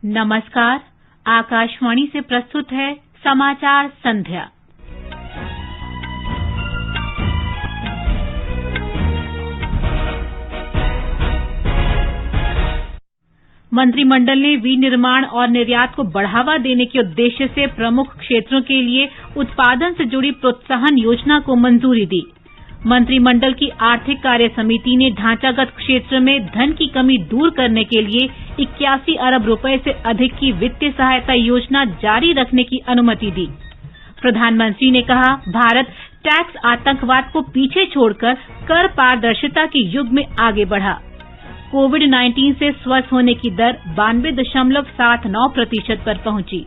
नमस्कार, आकाशवाणी से प्रस्तुत है समाचार संध्या। मंत्रिमंडल ने विनिर्माण और निर्यात को बढ़ावा देने के उद्देश्य से प्रमुख क्षेत्रों के लिए उत्पादन से जुड़ी प्रोत्साहन योजना को मंजूरी दी। मंत्रिमंडल की आर्थिक कार्य समिति ने ढांचागत क्षेत्र में धन की कमी दूर करने के लिए 81 अरब रुपए से अधिक की वित्तीय सहायता योजना जारी रखने की अनुमति दी। प्रधानमंत्री ने कहा, भारत टैक्स आतंकवाद को पीछे छोड़कर कर पारदर्शिता के युग में आगे बढ़ा। कोविड-19 से स्वस्थ होने की दर 92.79% पर पहुंची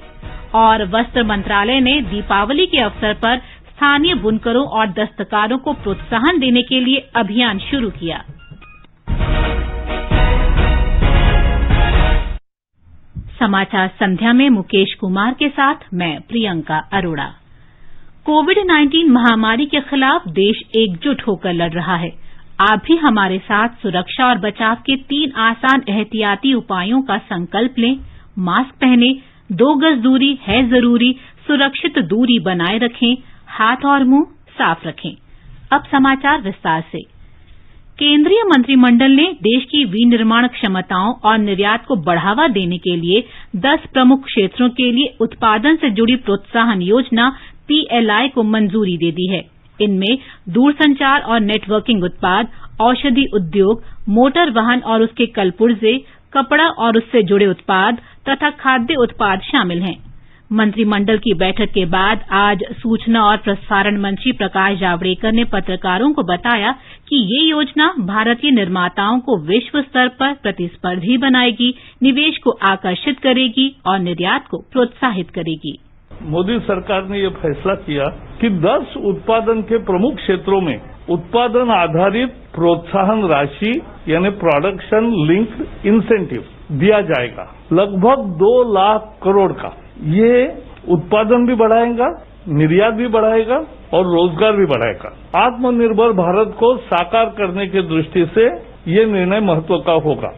और वस्त्र मंत्रालय ने दीपावली के अवसर पर स्थानीय बुनकरों और दस्तकारों को प्रोत्साहन देने के लिए अभियान शुरू किया। समाचार संध्या में मुकेश कुमार के साथ मैं प्रियंका अरोड़ा। कोविड-19 महामारी के खिलाफ देश एकजुट होकर लड़ रहा है। आप भी हमारे साथ सुरक्षा और बचाव के 3 आसान एहतियाती उपायों का संकल्प लें। मास्क पहनें, 2 गज दूरी है जरूरी, सुरक्षित दूरी बनाए रखें, हाथ और मुंह साफ रखें। अब समाचार विस्तार से। केंद्रीय मंत्रिमंडल ने देश की विनिर्माण क्षमताओं और निर्यात को बढ़ावा देने के लिए 10 प्रमुख क्षेत्रों के लिए उत्पादन से जुड़ी प्रोत्साहन योजना PLI को मंजूरी दे दी है। इनमें दूरसंचार और नेटवर्किंग उत्पाद, औषधि उद्योग, मोटर वाहन और उसके कलपुर्जे, कपड़ा और उससे जुड़े उत्पाद तथा खाद्य उत्पाद शामिल हैं। मंत्रिमंडल की बैठक के बाद आज सूचना और प्रसारण मंत्री प्रकाश जावड़ेकर ने पत्रकारों को बताया कि ये योजना भारतीय निर्माताओं को विश्व स्तर पर प्रतिस्पर्धी बनाएगी, निवेश को आकर्षित करेगी और निर्यात को प्रोत्साहित करेगी। मोदी सरकार ने यह फैसला किया कि 10 उत्पादन के प्रमुख क्षेत्रों में उत्पादन आधारित प्रोत्साहन राशि यानी प्रोडक्शन लिंक्ड इंसेंटिव दिया जाएगा, लगभग 2 लाख करोड़ का। ये उत्पादन भी बढ़ाएगा, निर्यात भी बढ़ाएगा और रोजगार भी बढ़ाएगा। आत्मनिर्भर भारत को साकार करने की दृष्टि से ये निर्णय महत्व का होगा।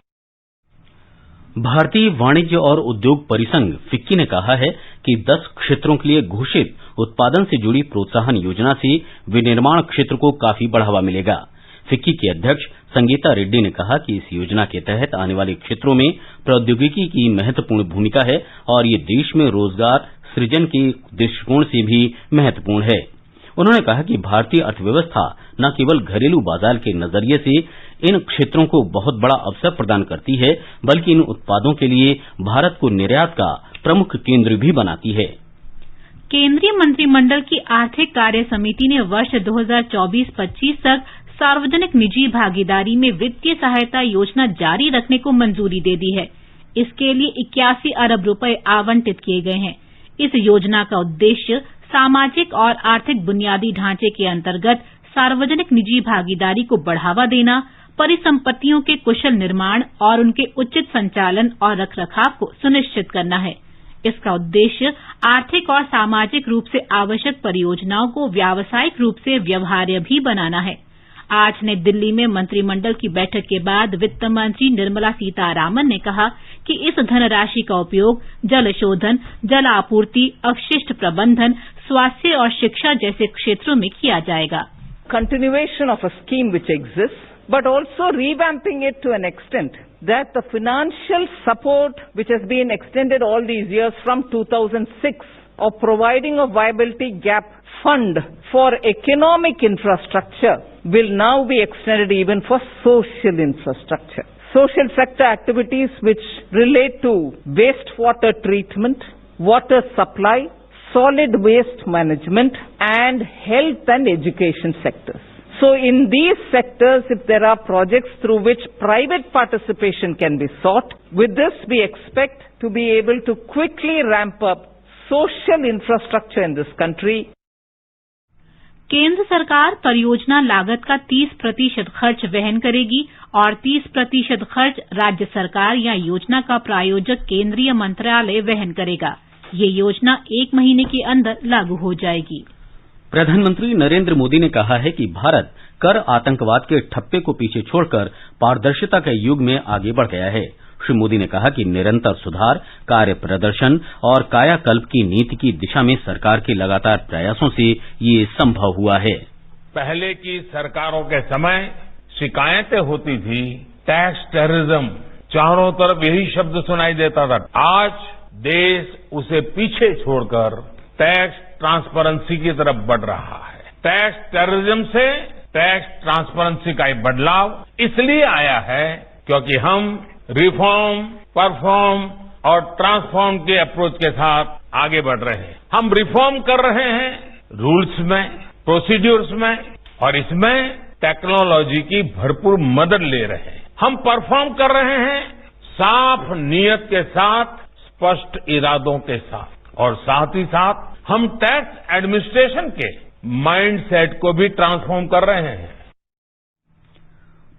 भारतीय वाणिज्य और उद्योग परिसंघ फिक्की ने कहा है कि 10 क्षेत्रों के लिए घोषित उत्पादन से जुड़ी प्रोत्साहन योजना से विनिर्माण क्षेत्र को काफी बढ़ावा मिलेगा। फिक्की के अध्यक्ष संगीता रेड्डी ने कहा कि इस योजना के तहत आने वाले क्षेत्रों में प्रौद्योगिकी की महत्वपूर्ण भूमिका है और ये देश में रोजगार सृजन के दृष्टिकोण से भी महत्वपूर्ण है। उन्होंने कहा कि भारतीय अर्थव्यवस्था न केवल घरेलू बाजार के नजरिए से इन क्षेत्रों को बहुत बड़ा अवसर प्रदान करती है, बल्कि इन उत्पादों के लिए भारत को निर्यात का प्रमुख केंद्र भी बनाती है। केंद्रीय मंत्रिमंडल की आर्थिक कार्य समिति ने वर्ष 2024-25 तक सार्वजनिक निजी भागीदारी में वित्तीय सहायता योजना जारी रखने को मंजूरी दे दी है। इसके लिए 81 अरब रुपए आवंटित किए गए हैं। इस योजना का उद्देश्य सामाजिक और आर्थिक बुनियादी ढांचे के अंतर्गत सार्वजनिक निजी भागीदारी को बढ़ावा देना, परिसंपत्तियों के कुशल निर्माण और उनके उचित संचालन और रखरखाव को सुनिश्चित करना है। इसका उद्देश्य आर्थिक और सामाजिक रूप से आवश्यक परियोजनाओं को व्यावसायिक रूप से व्यवहार्य भी बनाना है। आज नई दिल्ली में मंत्रिमंडल की बैठक के बाद वित्त मंत्री निर्मला सीतारामन ने कहा कि इस धनराशि का उपयोग जल शोधन, जल आपूर्ति, अपशिष्ट प्रबंधन, स्वास्थ्य और शिक्षा जैसे क्षेत्रों में किया जाएगा। Continuation of a scheme which exists, but also revamping it to an extent that the financial support which has been extended all these years from 2006 of providing a viability gap fund for economic infrastructure will now be extended even for social infrastructure. Social sector activities which relate to wastewater treatment, water supply, solid waste management and health and education sectors. So in these sectors, if there are projects through which private participation can be sought, with this we expect to be able to quickly ramp up social infrastructure in this country. केंद्र सरकार परियोजना लागत का 30% खर्च वहन करेगी और 30% खर्च राज्य सरकार या योजना का प्रायोजक केंद्रीय मंत्रालय वहन करेगा। ये योजना 1 महीने के अंदर लागू हो जाएगी। प्रधानमंत्री नरेंद्र मोदी ने कहा है कि भारत कर आतंकवाद के ठप्पे को पीछे छोड़कर पारदर्शिता के युग में आगे बढ़ गया है। श्री मोदी ने कहा कि निरंतर सुधार, कार्य प्रदर्शन और कायाकल्प की नीति की दिशा में सरकार के लगातार प्रयासों से ये संभव हुआ है। पहले की सरकारों के समय शिकायतें होती थी, टैक्स टेररिज्म, चारों तरफ यही शब्द सुनाई देता था। आज देश उसे पीछे छोड़कर टैक्स ट्रांसपेरेंसी की तरफ बढ़ रहा है। टैक्स टेररिज्म से टैक्स ट्रांसपेरेंसी का ये बदलाव इसलिए आया है क्योंकि हम रिफॉर्म, परफॉर्म और ट्रांसफॉर्म के अप्रोच के साथ आगे बढ़ रहे हैं। हम रिफॉर्म कर रहे हैं रूल्स में, प्रोसीड्यूर्स में, और इसमें टेक्नोलॉजी की भरपूर मदद ले रहे हैं। हम परफॉर्म कर रहे हैं साफ नीयत के साथ, स्पष्ट इरादों के साथ, और साथ ही साथ हम टैक्स एडमिनिस्ट्रेशन के माइंडसेट को भी ट्रांसफॉर्म कर रहे हैं।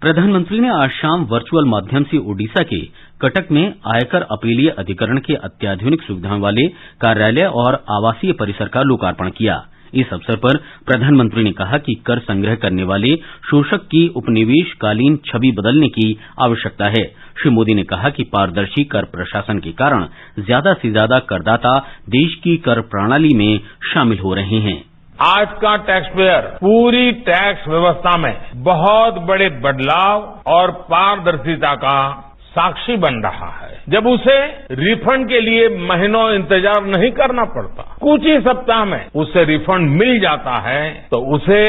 प्रधानमंत्री ने आज शाम वर्चुअल माध्यम से ओडिशा के कटक में आयकर अपीलीय अधिकरण के अत्याधुनिक सुविधाओं वाले कार्यालय और आवासीय परिसर का लोकार्पण किया। इस अवसर पर प्रधानमंत्री ने कहा कि कर संग्रह करने वाले शोषक की उपनिवेशकालीन छवि बदलने की आवश्यकता है। श्री मोदी ने कहा कि पारदर्शी कर प्रशासन के कारण ज्यादा से ज्यादा करदाता देश की कर प्रणाली में शामिल हो रहे हैं। आज का टैक्स पेयर पूरी टैक्स व्यवस्था में बहुत बड़े बदलाव और पारदर्शिता का साक्षी बन रहा है। जब उसे रिफंड के लिए महीनों इंतजार नहीं करना पड़ता, कुछ ही सप्ताह में उसे रिफंड मिल जाता है, तो उसे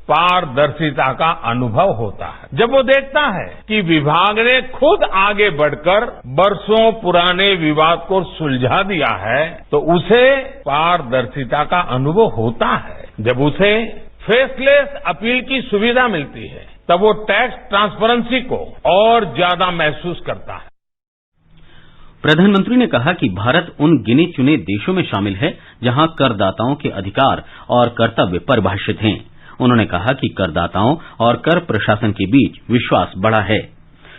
पारदर्शिता का अनुभव होता है। जब वो देखता है कि विभाग ने खुद आगे बढ़कर बरसों पुराने विवाद को सुलझा दिया है, तो उसे पारदर्शिता का अनुभव होता है। जब उसे फेसलेस अपील की सुविधा मिलती है, तब वो टैक्स ट्रांसपेरेंसी को और ज्यादा महसूस करता है। प्रधानमंत्री ने कहा कि भारत उन गिने चुने देशों में शामिल है जहां करदाताओं के अधिकार और कर्तव्य परिभाषित हैं। उन्होंने कहा कि करदाताओं और कर प्रशासन के बीच विश्वास बढ़ा है।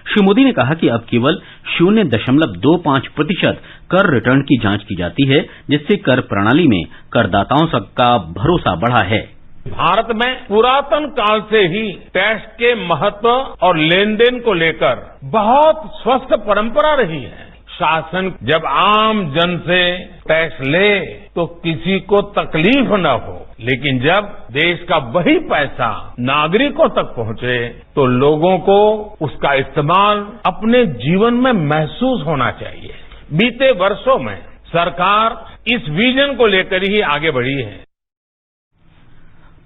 श्री मोदी ने कहा कि अब केवल 0.25% कर रिटर्न की जांच की जाती है, जिससे कर प्रणाली में करदाताओं का भरोसा बढ़ा है। भारत में पुरातन काल से ही टैक्स के महत्व और लेन देन को लेकर बहुत स्वस्थ परंपरा रही है। शासन जब आम जन से टैक्स ले तो किसी को तकलीफ न हो, लेकिन जब देश का वही पैसा नागरिकों तक पहुंचे तो लोगों को उसका इस्तेमाल अपने जीवन में महसूस होना चाहिए। बीते वर्षों में सरकार इस विजन को लेकर ही आगे बढ़ी है।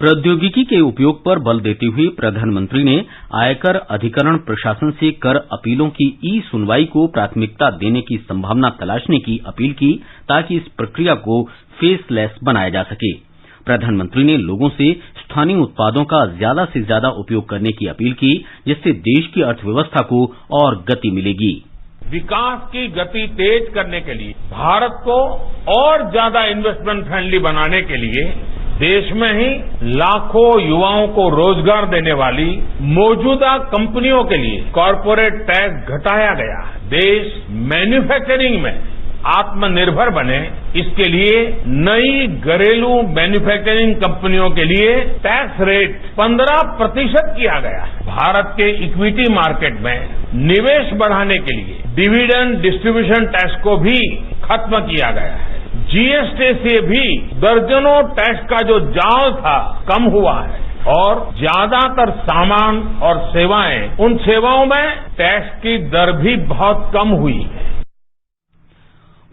प्रौद्योगिकी के उपयोग पर बल देते हुए प्रधानमंत्री ने आयकर अधिकरण प्रशासन से कर अपीलों की ई सुनवाई को प्राथमिकता देने की संभावना तलाशने की अपील की, ताकि इस प्रक्रिया को फेसलेस बनाया जा सके। प्रधानमंत्री ने लोगों से स्थानीय उत्पादों का ज्यादा से ज्यादा उपयोग करने की अपील की, जिससे देश की अर्थव्यवस्था को और गति मिलेगी। विकास की गति तेज करने के लिए, भारत को और ज्यादा इन्वेस्टमेंट फ्रेंडली बनाने के लिए देश में ही लाखों युवाओं को रोजगार देने वाली मौजूदा कंपनियों के लिए कॉरपोरेट टैक्स घटाया गया है। देश मैन्युफैक्चरिंग में आत्मनिर्भर बने, इसके लिए नई घरेलू मैन्युफैक्चरिंग कंपनियों के लिए टैक्स रेट 15% किया गया है। भारत के इक्विटी मार्केट में निवेश बढ़ाने के लिए डिविडेंड डिस्ट्रीब्यूशन टैक्स को भी खत्म किया गया है। जीएसटी से भी दर्जनों टैक्स का जो जाल था कम हुआ है, और ज्यादातर सामान और सेवाएं, उन सेवाओं में टैक्स की दर भी बहुत कम हुई है।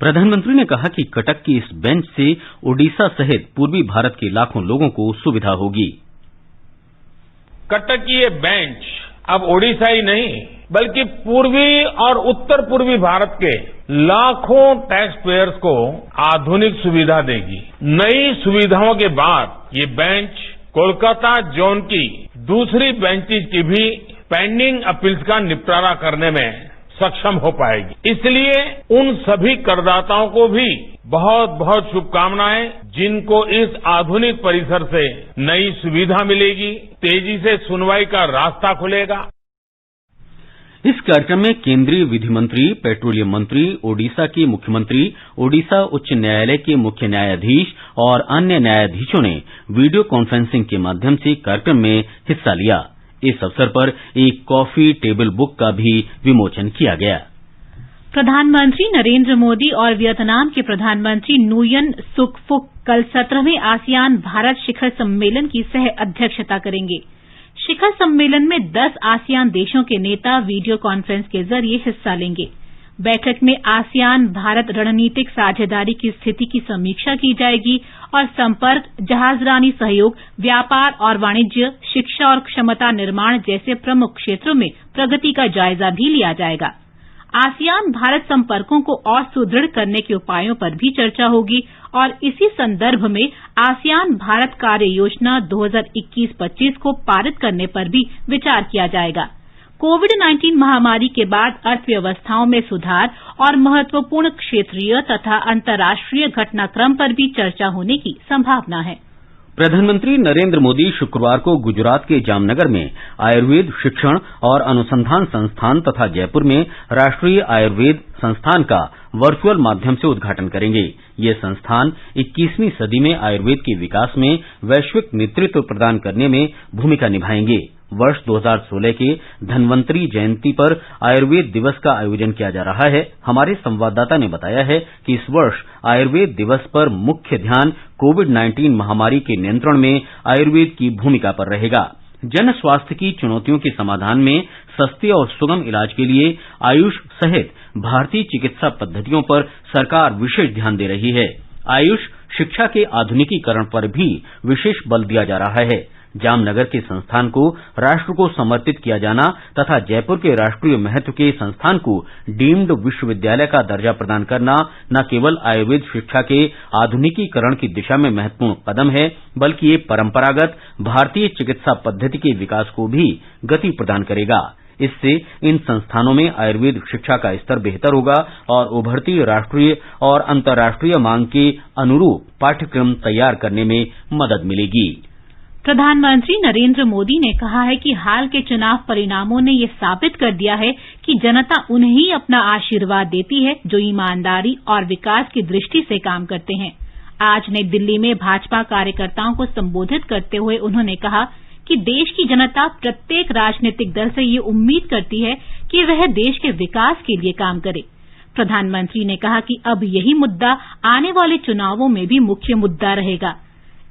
प्रधानमंत्री ने कहा कि कटक की इस बेंच से ओडिशा सहित पूर्वी भारत के लाखों लोगों को सुविधा होगी। कटक की ये बेंच अब ओडिशा ही नहीं बल्कि पूर्वी और उत्तर पूर्वी भारत के लाखों टैक्स पेयर्स को आधुनिक सुविधा देगी। नई सुविधाओं के बाद ये बेंच कोलकाता जोन की दूसरी बेंचेज की भी पेंडिंग अपील्स का निपटारा करने में सक्षम हो पाएगी। इसलिए उन सभी करदाताओं को भी बहुत बहुत शुभकामनाएं जिनको इस आधुनिक परिसर से नई सुविधा मिलेगी, तेजी से सुनवाई का रास्ता खुलेगा। इस कार्यक्रम में केंद्रीय विधि मंत्री, पेट्रोलियम मंत्री, ओडिशा के मुख्यमंत्री, ओडिशा उच्च न्यायालय के मुख्य न्यायाधीश और अन्य न्यायाधीशों ने वीडियो कॉन्फ्रेंसिंग के माध्यम से कार्यक्रम में हिस्सा लिया। इस अवसर पर एक कॉफी टेबल बुक का भी विमोचन किया गया। प्रधानमंत्री नरेंद्र मोदी और वियतनाम के प्रधानमंत्री नुयन सुक फुक कल 17वें आसियान भारत शिखर सम्मेलन की सह अध्यक्षता करेंगे। शिखर सम्मेलन में 10 आसियान देशों के नेता वीडियो कॉन्फ्रेंस के जरिए हिस्सा लेंगे। बैठक में आसियान भारत रणनीतिक साझेदारी की स्थिति की समीक्षा की जाएगी और संपर्क, जहाजरानी सहयोग, व्यापार और वाणिज्य, शिक्षा और क्षमता निर्माण जैसे प्रमुख क्षेत्रों में प्रगति का जायजा भी लिया जाएगा। आसियान भारत संपर्कों को और सुदृढ़ करने के उपायों पर भी चर्चा होगी और इसी संदर्भ में आसियान भारत कार्य योजना 2021-25 को पारित करने पर भी विचार किया जाएगा। कोविड-19 महामारी के बाद अर्थव्यवस्थाओं में सुधार और महत्वपूर्ण क्षेत्रीय तथा अंतर्राष्ट्रीय घटनाक्रम पर भी चर्चा होने की संभावना है। प्रधानमंत्री नरेंद्र मोदी शुक्रवार को गुजरात के जामनगर में आयुर्वेद शिक्षण और अनुसंधान संस्थान तथा जयपुर में राष्ट्रीय आयुर्वेद संस्थान का वर्चुअल माध्यम से उद्घाटन करेंगे। ये संस्थान 21वीं सदी में आयुर्वेद के विकास में वैश्विक नेतृत्व प्रदान करने में भूमिका निभाएंगे। वर्ष 2016 के धन्वंतरी जयंती पर आयुर्वेद दिवस का आयोजन किया जा रहा है। हमारे संवाददाता ने बताया है कि इस वर्ष आयुर्वेद दिवस पर मुख्य ध्यान कोविड-19 महामारी के नियंत्रण में आयुर्वेद की भूमिका पर रहेगा। जन स्वास्थ्य की चुनौतियों के समाधान में सस्ते और सुगम इलाज के लिए आयुष सहित भारतीय चिकित्सा पद्धतियों पर सरकार विशेष ध्यान दे रही है। आयुष शिक्षा के आधुनिकीकरण पर भी विशेष बल दिया जा रहा है। जामनगर के संस्थान को राष्ट्र को समर्पित किया जाना तथा जयपुर के राष्ट्रीय महत्व के संस्थान को डीम्ड विश्वविद्यालय का दर्जा प्रदान करना न केवल आयुर्वेद शिक्षा के आधुनिकीकरण की दिशा में महत्वपूर्ण कदम है, बल्कि ये परंपरागत भारतीय चिकित्सा पद्धति के विकास को भी गति प्रदान करेगा। इससे इन संस्थानों में आयुर्वेद शिक्षा का स्तर बेहतर होगा और उभरती राष्ट्रीय और अंतर्राष्ट्रीय मांग के अनुरूप पाठ्यक्रम तैयार करने में मदद मिलेगी। प्रधानमंत्री नरेंद्र मोदी ने कहा है कि हाल के चुनाव परिणामों ने ये साबित कर दिया है कि जनता उन्हें ही अपना आशीर्वाद देती है जो ईमानदारी और विकास की दृष्टि से काम करते हैं। आज नई दिल्ली में भाजपा कार्यकर्ताओं को संबोधित करते हुए उन्होंने कहा कि देश की जनता प्रत्येक राजनीतिक दल से ये उम्मीद करती है कि वह देश के विकास के लिए काम करे। प्रधानमंत्री ने कहा कि अब यही मुद्दा आने वाले चुनावों में भी मुख्य मुद्दा रहेगा।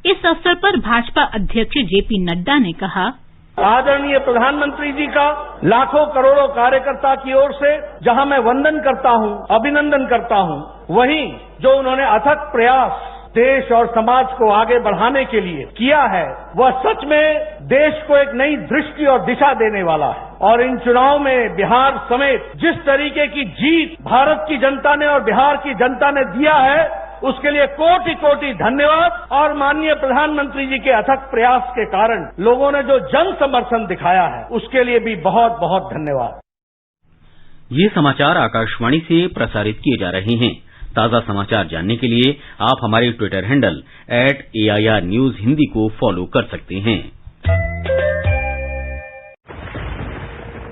इस अवसर पर भाजपा अध्यक्ष जेपी नड्डा ने कहा, आदरणीय प्रधानमंत्री जी का लाखों करोड़ों कार्यकर्ता की ओर से जहां मैं वंदन करता हूं, अभिनंदन करता हूं, वहीं जो उन्होंने अथक प्रयास देश और समाज को आगे बढ़ाने के लिए किया है, वह सच में देश को एक नई दृष्टि और दिशा देने वाला है। और इन चुनाव में बिहार समेत जिस तरीके की जीत भारत की जनता ने और बिहार की जनता ने दिया है, उसके लिए कोटि कोटि धन्यवाद। और माननीय प्रधानमंत्री जी के अथक प्रयास के कारण लोगों ने जो जन समर्थन दिखाया है, उसके लिए भी बहुत बहुत धन्यवाद। ये समाचार आकाशवाणी से प्रसारित किए जा रहे हैं। ताजा समाचार जानने के लिए आप हमारे Twitter handle @AIR News Hindi को फॉलो कर सकते हैं।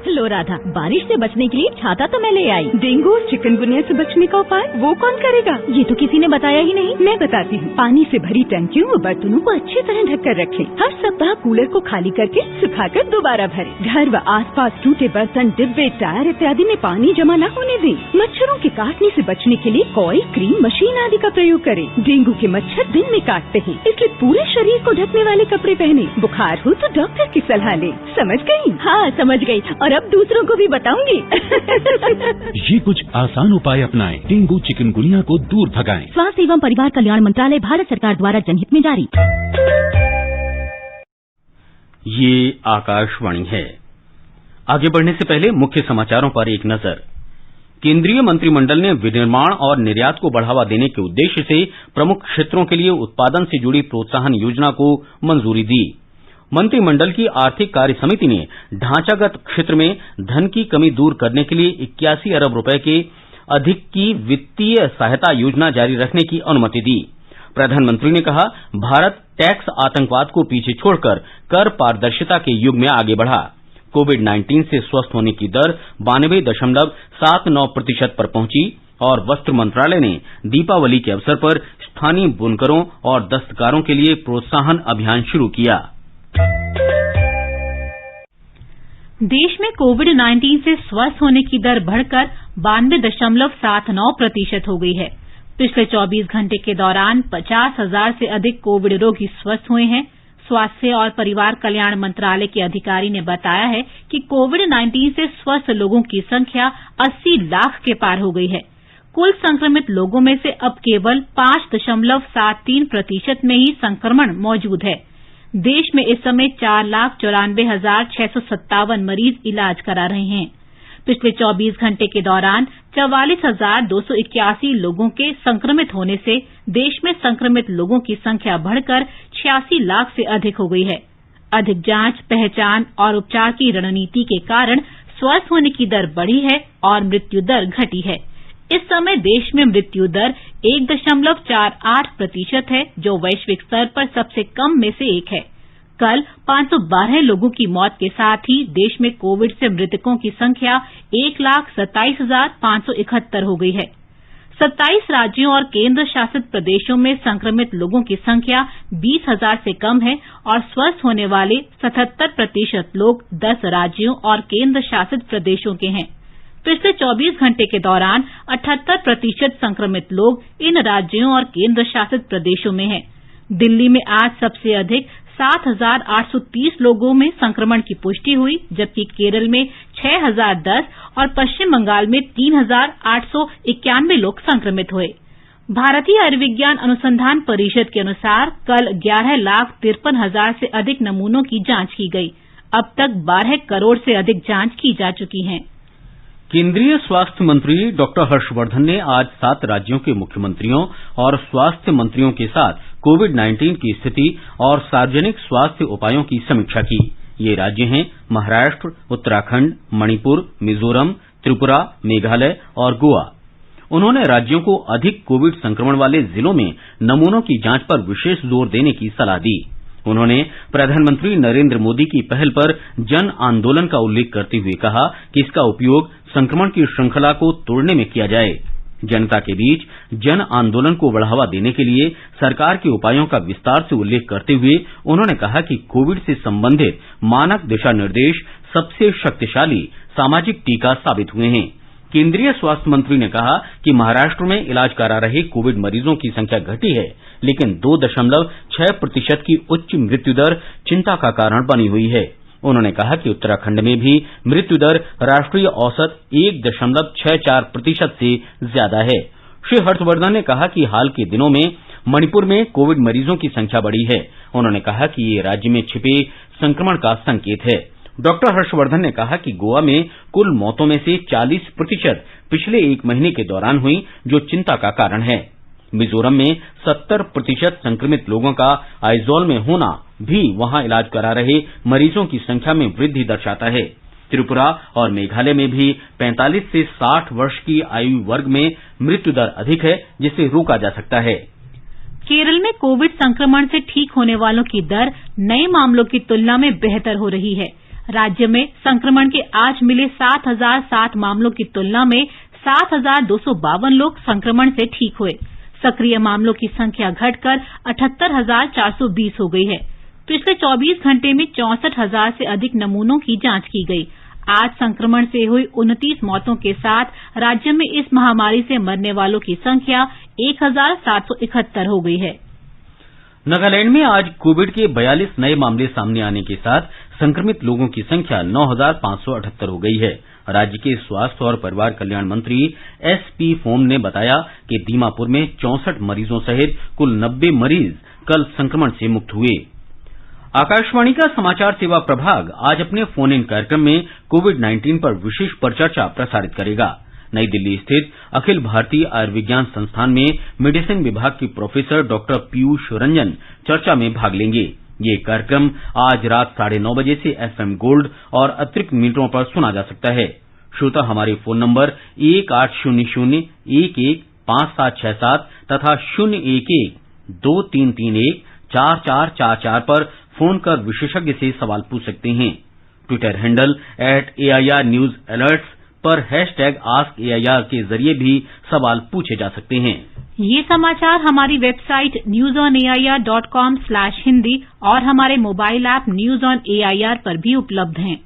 लो राधा, बारिश से बचने के लिए छाता तो मैं ले आई। डेंगू और चिकनगुनिया से बचने का उपाय वो कौन करेगा? ये तो किसी ने बताया ही नहीं। मैं बताती हूँ। पानी से भरी टंकियों व बर्तनों को अच्छी तरह ढककर रखें। हर सप्ताह कूलर को खाली करके सुखाकर दोबारा भरें। घर व आसपास टूटे बर्तन, डिब्बे, टायर इत्यादि में पानी जमा न होने दें। मच्छरों के काटने से बचने के लिए कॉइल, क्रीम, मशीन आदि का प्रयोग करें। डेंगू के मच्छर दिन में काटते हैं, इसलिए पूरे शरीर को ढकने वाले कपड़े पहने। बुखार हो तो डॉक्टर की सलाह ले। समझ गयी? हाँ, समझ गयी। और अब दूसरों को भी बताऊंगी। ये कुछ आसान उपाय अपनाएं, डेंगू चिकनगुनिया को दूर भगाएं। स्वास्थ्य एवं परिवार कल्याण मंत्रालय, भारत सरकार द्वारा जनहित में जारी। ये आकाशवाणी है। आगे बढ़ने से पहले मुख्य समाचारों पर एक नजर। केंद्रीय मंत्रिमंडल ने विनिर्माण और निर्यात को बढ़ावा देने के उद्देश्य से प्रमुख क्षेत्रों के लिए उत्पादन से जुड़ी प्रोत्साहन योजना को मंजूरी दी। मंत्रिमंडल की आर्थिक कार्य समिति ने ढांचागत क्षेत्र में धन की कमी दूर करने के लिए 81 अरब रुपए के अधिक की वित्तीय सहायता योजना जारी रखने की अनुमति दी। प्रधानमंत्री ने कहा, भारत टैक्स आतंकवाद को पीछे छोड़कर कर पारदर्शिता के युग में आगे बढ़ा। कोविड-19 से स्वस्थ होने की दर 92.79% पर पहुंची और वस्त्र मंत्रालय ने दीपावली के अवसर पर स्थानीय बुनकरों और दस्तकारों के लिए प्रोत्साहन अभियान शुरू किया। देश में कोविड-19 से स्वस्थ होने की दर बढ़कर 92.79% हो गई है। पिछले 24 घंटे के दौरान 50,000 से अधिक कोविड रोगी स्वस्थ हुए हैं। स्वास्थ्य और परिवार कल्याण मंत्रालय के अधिकारी ने बताया है कि कोविड-19 से स्वस्थ लोगों की संख्या 80 लाख के पार हो गई है। कुल संक्रमित लोगों में से अब केवल 5.73% में ही संक्रमण मौजूद है। देश में इस समय 4,94,657 मरीज इलाज करा रहे हैं। पिछले 24 घंटे के दौरान 44,281 लोगों के संक्रमित होने से देश में संक्रमित लोगों की संख्या बढ़कर 86 लाख से अधिक हो गई है। अधिक जांच, पहचान और उपचार की रणनीति के कारण स्वस्थ होने की दर बढ़ी है और मृत्यु दर घटी है। इस समय देश में मृत्यु दर 1.48% है, जो वैश्विक स्तर पर सबसे कम में से एक है। कल 512 लोगों की मौत के साथ ही देश में कोविड से मृतकों की संख्या 1,27,571 हो गई है। 27 राज्यों और केंद्र शासित प्रदेशों में संक्रमित लोगों की संख्या 20,000 से कम है और स्वस्थ होने वाले 77% लोग 10 राज्यों और केंद्र शासित प्रदेशों के हैं। पिछले 24 घंटे के दौरान 78% संक्रमित लोग इन राज्यों और केंद्र शासित प्रदेशों में हैं। दिल्ली में आज सबसे अधिक 7,830 लोगों में संक्रमण की पुष्टि हुई, जबकि केरल में 6,010 और पश्चिम बंगाल में 3,891 लोग संक्रमित हुए। भारतीय आयुर्विज्ञान अनुसंधान परिषद के अनुसार कल 11,53,000 से अधिक नमूनों की जांच की गई। अब तक 12 करोड़ से अधिक जांच की जा चुकी हैं। केंद्रीय स्वास्थ्य मंत्री डॉक्टर हर्षवर्धन ने आज 7 राज्यों के मुख्यमंत्रियों और स्वास्थ्य मंत्रियों के साथ कोविड-19 की स्थिति और सार्वजनिक स्वास्थ्य उपायों की समीक्षा की। ये राज्य हैं महाराष्ट्र, उत्तराखंड, मणिपुर, मिजोरम, त्रिपुरा, मेघालय और गोवा। उन्होंने राज्यों को अधिक कोविड संक्रमण वाले जिलों में नमूनों की जांच पर विशेष जोर देने की सलाह दी। उन्होंने प्रधानमंत्री नरेंद्र मोदी की पहल पर जन आंदोलन का उल्लेख करते हुए कहा कि इसका उपयोग संक्रमण की श्रृंखला को तोड़ने में किया जाए। जनता के बीच जन आंदोलन को बढ़ावा देने के लिए सरकार के उपायों का विस्तार से उल्लेख करते हुए उन्होंने कहा कि कोविड से संबंधित मानक दिशा निर्देश सबसे शक्तिशाली सामाजिक टीका साबित हुए हैं। केंद्रीय स्वास्थ्य मंत्री ने कहा कि महाराष्ट्र में इलाज करा रहे कोविड मरीजों की संख्या घटी है, लेकिन 2.6% की उच्च मृत्यु दर चिंता का कारण बनी हुई है। उन्होंने कहा कि उत्तराखंड में भी मृत्यु दर राष्ट्रीय औसत 1.64% से ज्यादा है। श्री हर्षवर्धन ने कहा कि हाल के दिनों में मणिपुर में कोविड मरीजों की संख्या बढ़ी है। उन्होंने कहा कि ये राज्य में छिपे संक्रमण का संकेत है। डॉक्टर हर्षवर्धन ने कहा कि गोवा में कुल मौतों में से 40% पिछले एक महीने के दौरान हुई, जो चिंता का कारण है। मिजोरम में 70% संक्रमित लोगों का आइजोल में होना भी वहां इलाज करा रहे मरीजों की संख्या में वृद्धि दर्शाता है। त्रिपुरा और मेघालय में भी 45 से 60 वर्ष की आयु वर्ग में मृत्यु दर अधिक है, जिसे रोका जा सकता है। केरल में कोविड संक्रमण से ठीक होने वालों की दर नए मामलों की तुलना में बेहतर हो रही है। राज्य में संक्रमण के आज मिले 7,007 मामलों की तुलना में 7,252 लोग संक्रमण से ठीक हुए। सक्रिय मामलों की संख्या घटकर 78,420 हो गई है। पिछले 24 घंटे में 64,000 से अधिक नमूनों की जांच की गई। आज संक्रमण से हुई 29 मौतों के साथ राज्य में इस महामारी से मरने वालों की संख्या 1,771 हो गई है। नागालैंड में आज कोविड के 42 नए मामले सामने आने के साथ संक्रमित लोगों की संख्या 9,578 हो गई है। राज्य के स्वास्थ्य और परिवार कल्याण मंत्री एसपी फोम ने बताया कि दीमापुर में 64 मरीजों सहित कुल 90 मरीज कल संक्रमण से मुक्त हुए। आकाशवाणी का समाचार सेवा प्रभाग आज अपने फोन इन कार्यक्रम में कोविड-19 पर विशेष परिचर्चा प्रसारित करेगा। नई दिल्ली स्थित अखिल भारतीय आयुर्विज्ञान संस्थान में मेडिसिन विभाग की प्रोफेसर डॉक्टर पीयूष रंजन चर्चा में भाग लेंगे। ये कार्यक्रम आज रात 9:30 बजे से एफएम गोल्ड और अतिरिक्त मीटरों पर सुना जा सकता है। श्रोता हमारे फोन नंबर 1800-115767 तथा 011-2331-4444 पर फोन कर विशेषज्ञ से सवाल पूछ सकते हैं। Twitter handle @AIR News Alerts पर #AskAIR के जरिए भी सवाल पूछे जा सकते हैं। ये समाचार हमारी वेबसाइट newsonair.com/hindi और हमारे mobile app news on AIR पर भी उपलब्ध हैं।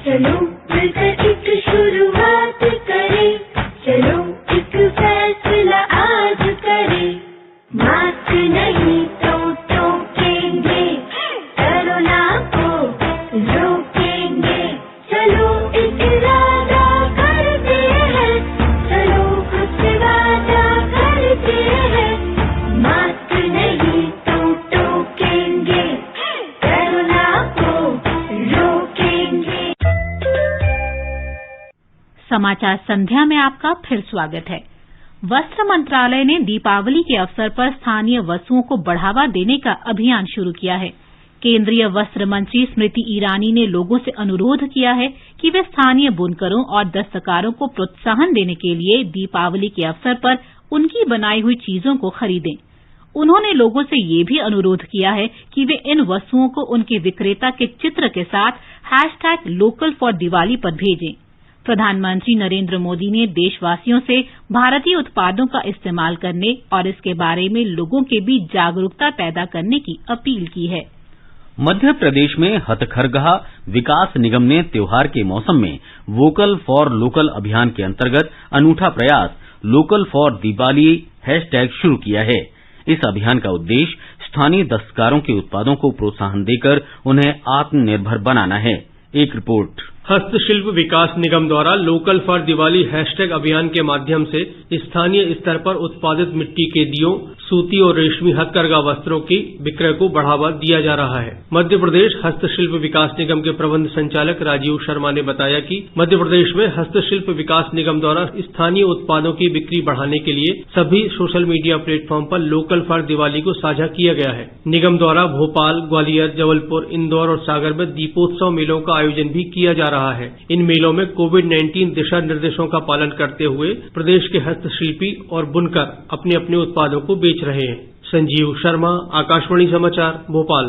चलो मिलकर एक शुरुआत करें, चलो एक फैसला आज करें, मास्क नहीं तो टोकेंगे, कोरोना को रोकेंगे, चलो एक इरादा करते हैं, चलो कुछ वादा करते हैं, मास्क नहीं तो टोकेंगे, कोरोना को रोकेंगे। समाचार संध्या में आपका फिर स्वागत है। वस्त्र मंत्रालय ने दीपावली के अवसर पर स्थानीय वस्तुओं को बढ़ावा देने का अभियान शुरू किया है। केंद्रीय वस्त्र मंत्री स्मृति ईरानी ने लोगों से अनुरोध किया है कि वे स्थानीय बुनकरों और दस्तकारों को प्रोत्साहन देने के लिए दीपावली के अवसर पर उनकी बनाई हुई चीजों को खरीदें। उन्होंने लोगों से ये भी अनुरोध किया है कि वे इन वस्तुओं को उनके विक्रेता के चित्र के साथ #LocalForDiwali पर भेजें। प्रधानमंत्री नरेंद्र मोदी ने देशवासियों से भारतीय उत्पादों का इस्तेमाल करने और इसके बारे में लोगों के बीच जागरूकता पैदा करने की अपील की है। मध्य प्रदेश में हथकरघा विकास निगम ने त्योहार के मौसम में वोकल फॉर लोकल अभियान के अंतर्गत अनूठा प्रयास लोकल फॉर दिवाली हैशटैग शुरू किया है। इस अभियान का उद्देश्य स्थानीय दस्तकारों के उत्पादों को प्रोत्साहन देकर उन्हें आत्मनिर्भर बनाना है। एक रिपोर्ट। हस्तशिल्प विकास निगम द्वारा लोकल फॉर दिवाली हैशटैग अभियान के माध्यम से स्थानीय स्तर पर उत्पादित मिट्टी के दियों, सूती और रेशमी हथकरघा वस्त्रों की विक्रय को बढ़ावा दिया जा रहा है। मध्य प्रदेश हस्तशिल्प विकास निगम के प्रबंध संचालक राजीव शर्मा ने बताया कि मध्य प्रदेश में हस्तशिल्प विकास निगम द्वारा स्थानीय उत्पादों की बिक्री बढ़ाने के लिए सभी सोशल मीडिया प्लेटफॉर्म पर लोकल फॉर दिवाली को साझा किया गया है। निगम द्वारा भोपाल, ग्वालियर, जबलपुर, इंदौर और सागर में दीपोत्सव मेलों का आयोजन भी किया जा रहा है। इन मेलों में कोविड-19 दिशा निर्देशों का पालन करते हुए प्रदेश के हस्तशिल्पी और बुनकर अपने अपने उत्पादों को बेच रहे हैं। संजीव शर्मा, आकाशवाणी समाचार, भोपाल।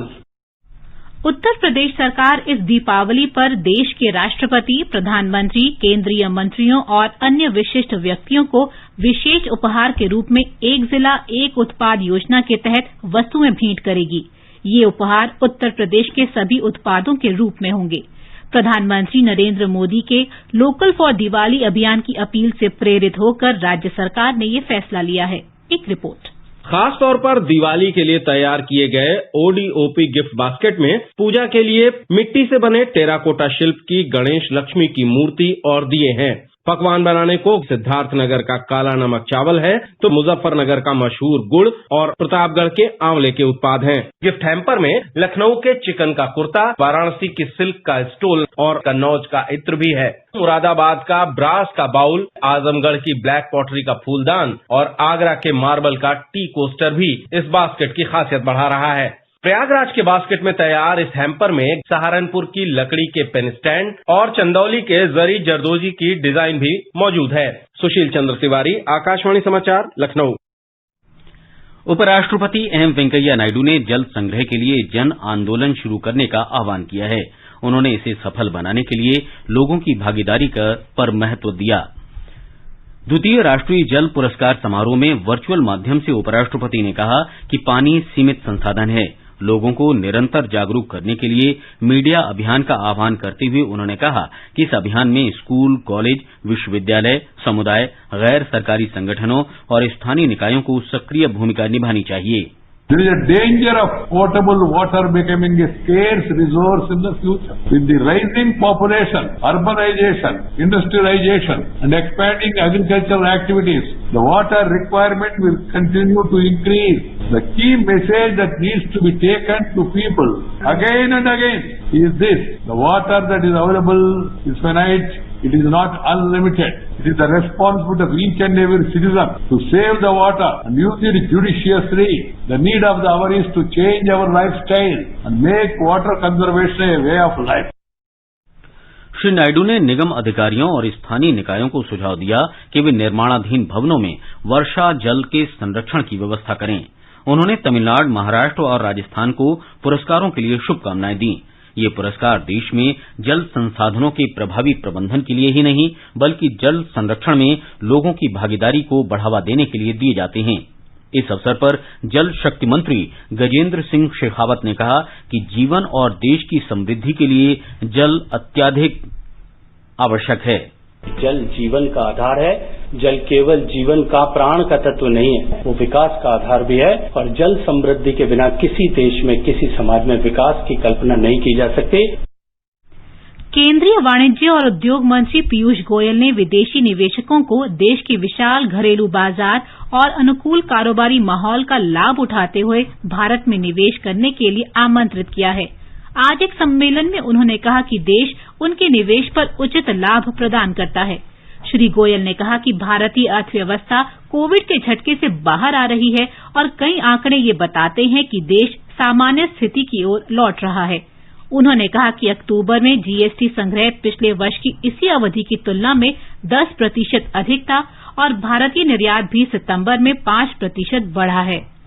उत्तर प्रदेश सरकार इस दीपावली पर देश के राष्ट्रपति, प्रधानमंत्री, केंद्रीय मंत्रियों और अन्य विशिष्ट व्यक्तियों को विशेष उपहार के रूप में एक जिला एक उत्पाद योजना के तहत वस्तुएं भेंट करेगी। ये उपहार उत्तर प्रदेश के सभी उत्पादों के रूप में होंगे। प्रधानमंत्री नरेंद्र मोदी के लोकल फॉर दिवाली अभियान की अपील से प्रेरित होकर राज्य सरकार ने ये फैसला लिया है। एक रिपोर्ट। खास तौर पर दिवाली के लिए तैयार किए गए ओडीओपी गिफ्ट बास्केट में पूजा के लिए मिट्टी से बने टेराकोटा शिल्प की गणेश लक्ष्मी की मूर्ति और दिए हैं। पकवान बनाने को सिद्धार्थनगर का काला नमक चावल है तो मुजफ्फरनगर का मशहूर गुड़ और प्रतापगढ़ के आंवले के उत्पाद हैं। गिफ्ट हैम्पर में लखनऊ के चिकन का कुर्ता, वाराणसी की सिल्क का स्टोल और कन्नौज का इत्र भी है। मुरादाबाद का ब्रास का बाउल, आजमगढ़ की ब्लैक पॉटरी का फूलदान और आगरा के मार्बल का टी कोस्टर भी इस बास्केट की खासियत बढ़ा रहा है। प्रयागराज के बास्केट में तैयार इस हैम्पर में सहारनपुर की लकड़ी के पेन स्टैंड और चंदौली के जरी जरदोजी की डिजाइन भी मौजूद है। सुशील चंद्र तिवारी, आकाशवाणी समाचार, लखनऊ। उपराष्ट्रपति एम वेंकैया नायडू ने जल संग्रह के लिए जन आंदोलन शुरू करने का आह्वान किया है। उन्होंने इसे सफल बनाने के लिए लोगों की भागीदारी पर महत्व दिया। द्वितीय राष्ट्रीय जल पुरस्कार समारोह में वर्चुअल माध्यम से उपराष्ट्रपति ने कहा कि पानी सीमित संसाधन है। लोगों को निरंतर जागरूक करने के लिए मीडिया अभियान का आह्वान करते हुए उन्होंने कहा कि इस अभियान में स्कूल, कॉलेज, विश्वविद्यालय, समुदाय, गैर सरकारी संगठनों और स्थानीय निकायों को सक्रिय भूमिका निभानी चाहिए। There is a danger of potable water becoming a scarce resource in the future. With the rising population, urbanization, industrialization, and expanding agricultural activities, the water requirement will continue to increase. The key message that needs to be taken to people again and again is this: the water that is available is finite. It is not unlimited. It is the responsibility of each and every citizen to save the water and use it judiciously. The need of the hour is to change our lifestyle and make water conservation a way of life. Shri Naidu ने निगम अधिकारियों और स्थानीय निकायों को सुझाव दिया कि वे निर्माणाधीन भवनों में वर्षा जल के संरक्षण की व्यवस्था करें। उन्होंने तमिलनाडु, महाराष्ट्र और राजस्थान को पुरस्कारों के लिए शुभकामनाएं दी। ये पुरस्कार देश में जल संसाधनों के प्रभावी प्रबंधन के लिए ही नहीं बल्कि जल संरक्षण में लोगों की भागीदारी को बढ़ावा देने के लिए दिए जाते हैं। इस अवसर पर जल शक्ति मंत्री गजेंद्र सिंह शेखावत ने कहा कि जीवन और देश की समृद्धि के लिए जल अत्यधिक आवश्यक है। जल जीवन का आधार है। जल केवल जीवन का प्राण का तत्व नहीं है, वो विकास का आधार भी है। और जल समृद्धि के बिना किसी देश में, किसी समाज में विकास की कल्पना नहीं की जा सकती। केंद्रीय वाणिज्य और उद्योग मंत्री पीयूष गोयल ने विदेशी निवेशकों को देश के विशाल घरेलू बाजार और अनुकूल कारोबारी माहौल का लाभ उठाते हुए भारत में निवेश करने के लिए आमंत्रित किया है। आज एक सम्मेलन में उन्होंने कहा कि देश उनके निवेश पर उचित लाभ प्रदान करता है। श्री गोयल ने कहा कि भारतीय अर्थव्यवस्था कोविड के झटके से बाहर आ रही है और कई आंकड़े ये बताते हैं कि देश सामान्य स्थिति की ओर लौट रहा है। उन्होंने कहा कि अक्टूबर में जीएसटी संग्रह पिछले वर्ष की इसी अवधि की तुलना में 10% अधिक था और भारतीय निर्यात भी सितंबर में 5% बढ़ा है।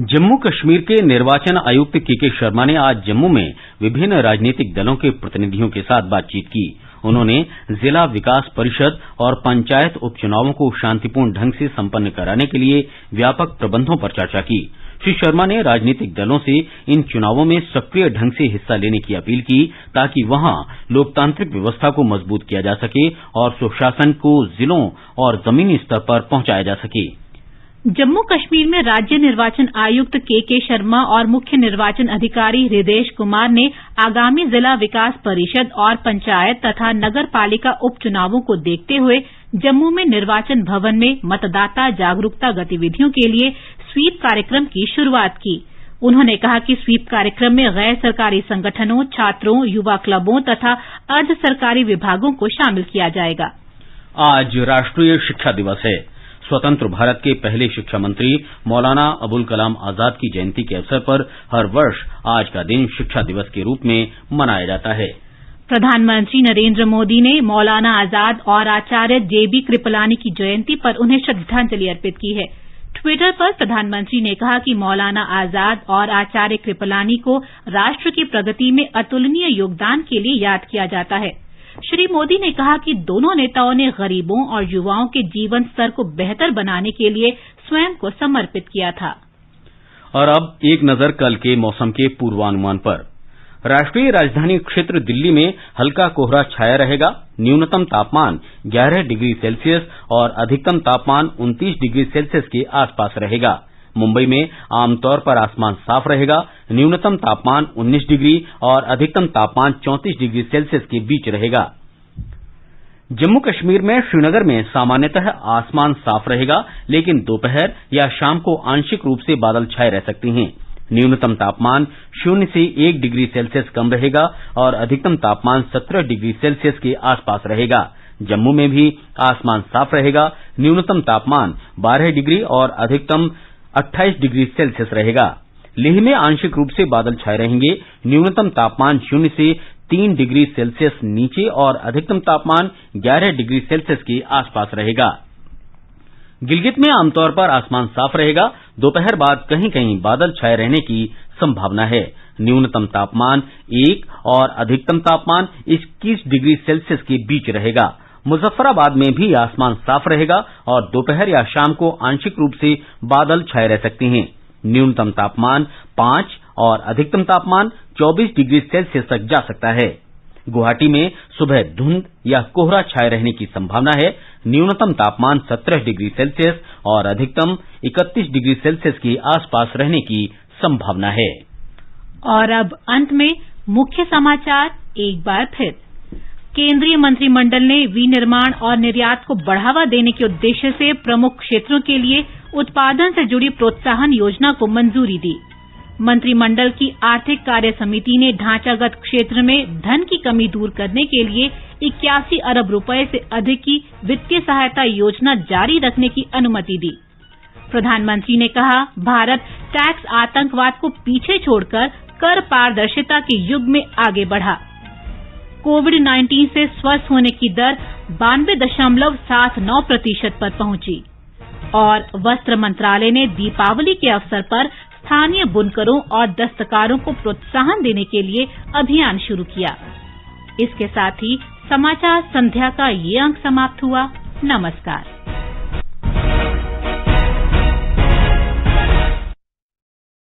जम्मू कश्मीर के निर्वाचन आयुक्त केके शर्मा ने आज जम्मू में विभिन्न राजनीतिक दलों के प्रतिनिधियों के साथ बातचीत की। उन्होंने जिला विकास परिषद और पंचायत उपचुनावों को शांतिपूर्ण ढंग से संपन्न कराने के लिए व्यापक प्रबंधों पर चर्चा की। श्री शर्मा ने राजनीतिक दलों से इन चुनावों में सक्रिय ढंग से हिस्सा लेने की अपील की ताकि वहां लोकतांत्रिक व्यवस्था को मजबूत किया जा सके और सुशासन को जिलों और जमीनी स्तर पर पहुंचाया जा सके। जम्मू कश्मीर में राज्य निर्वाचन आयुक्त केके शर्मा और मुख्य निर्वाचन अधिकारी हृदेश कुमार ने आगामी जिला विकास परिषद और पंचायत तथा नगर पालिका उपचुनावों को देखते हुए जम्मू में निर्वाचन भवन में मतदाता जागरूकता गतिविधियों के लिए स्वीप कार्यक्रम की शुरूआत की। उन्होंने कहा कि स्वीप कार्यक्रम में गैर सरकारी संगठनों, छात्रों, युवा क्लबों तथा अर्ध सरकारी विभागों को शामिल किया जाएगा। आज राष्ट्रीय शिक्षा दिवस है। स्वतंत्र भारत के पहले शिक्षा मंत्री मौलाना अबुल कलाम आजाद की जयंती के अवसर पर हर वर्ष आज का दिन शिक्षा दिवस के रूप में मनाया जाता है। प्रधानमंत्री नरेंद्र मोदी ने मौलाना आजाद और आचार्य जेबी कृपलानी की जयंती पर उन्हें श्रद्धांजलि अर्पित की है। ट्विटर पर प्रधानमंत्री ने कहा कि मौलाना आजाद और आचार्य कृपलानी को राष्ट्र की प्रगति में अतुलनीय योगदान के लिए याद किया जाता है। श्री मोदी ने कहा कि दोनों नेताओं ने गरीबों और युवाओं के जीवन स्तर को बेहतर बनाने के लिए स्वयं को समर्पित किया था। और अब एक नजर कल के मौसम के पूर्वानुमान पर। राष्ट्रीय राजधानी क्षेत्र दिल्ली में हल्का कोहरा छाया रहेगा। न्यूनतम तापमान 11 डिग्री सेल्सियस और अधिकतम तापमान 29 डिग्री सेल्सियस के आसपास रहेगा। मुंबई में आमतौर पर आसमान साफ रहेगा। न्यूनतम तापमान 19 डिग्री और अधिकतम तापमान 34 डिग्री सेल्सियस के बीच रहेगा। जम्मू कश्मीर में श्रीनगर में सामान्यतः आसमान साफ रहेगा, लेकिन दोपहर या शाम को आंशिक रूप से बादल छाए रह सकते हैं। न्यूनतम तापमान 0 से 1 डिग्री सेल्सियस कम रहेगा और अधिकतम तापमान 17 डिग्री सेल्सियस के आसपास रहेगा। जम्मू में भी आसमान साफ रहेगा। न्यूनतम तापमान 12 डिग्री और अधिकतम 28 डिग्री सेल्सियस रहेगा। लेह में आंशिक रूप से बादल छाए रहेंगे। न्यूनतम तापमान 0 से 3 डिग्री सेल्सियस नीचे और अधिकतम तापमान 11 डिग्री सेल्सियस के आसपास रहेगा। गिलगित में आमतौर पर आसमान साफ रहेगा। दोपहर बाद कहीं कहीं बादल छाए रहने की संभावना है। न्यूनतम तापमान 1 और अधिकतम तापमान 21 डिग्री सेल्सियस के बीच रहेगा। मुजफ्फराबाद में भी आसमान साफ रहेगा और दोपहर या शाम को आंशिक रूप से बादल छाए रह सकते हैं। न्यूनतम तापमान 5 और अधिकतम तापमान 24 डिग्री सेल्सियस तक जा सकता है। गुवाहाटी में सुबह धुंध या कोहरा छाए रहने की संभावना है। न्यूनतम तापमान 17 डिग्री सेल्सियस और अधिकतम 31 डिग्री सेल्सियस के आसपास रहने की संभावना है। और अब अंत में मुख्य समाचार एक बार फिर। केंद्रीय मंत्रिमंडल ने विनिर्माण और निर्यात को बढ़ावा देने के उद्देश्य से प्रमुख क्षेत्रों के लिए उत्पादन से जुड़ी प्रोत्साहन योजना को मंजूरी दी। मंत्रिमंडल की आर्थिक कार्य समिति ने ढांचागत क्षेत्र में धन की कमी दूर करने के लिए 81 अरब रुपए से अधिक की वित्तीय सहायता योजना जारी रखने की अनुमति दी। प्रधानमंत्री ने कहा, भारत टैक्स आतंकवाद को पीछे छोड़कर कर पारदर्शिता के युग में आगे बढ़ा। कोविड-19 से स्वस्थ होने की दर 92.79% पर पहुंची। और वस्त्र मंत्रालय ने दीपावली के अवसर पर स्थानीय बुनकरों और दस्तकारों को प्रोत्साहन देने के लिए अभियान शुरू किया। इसके साथ ही समाचार संध्या का ये अंक समाप्त हुआ। नमस्कार।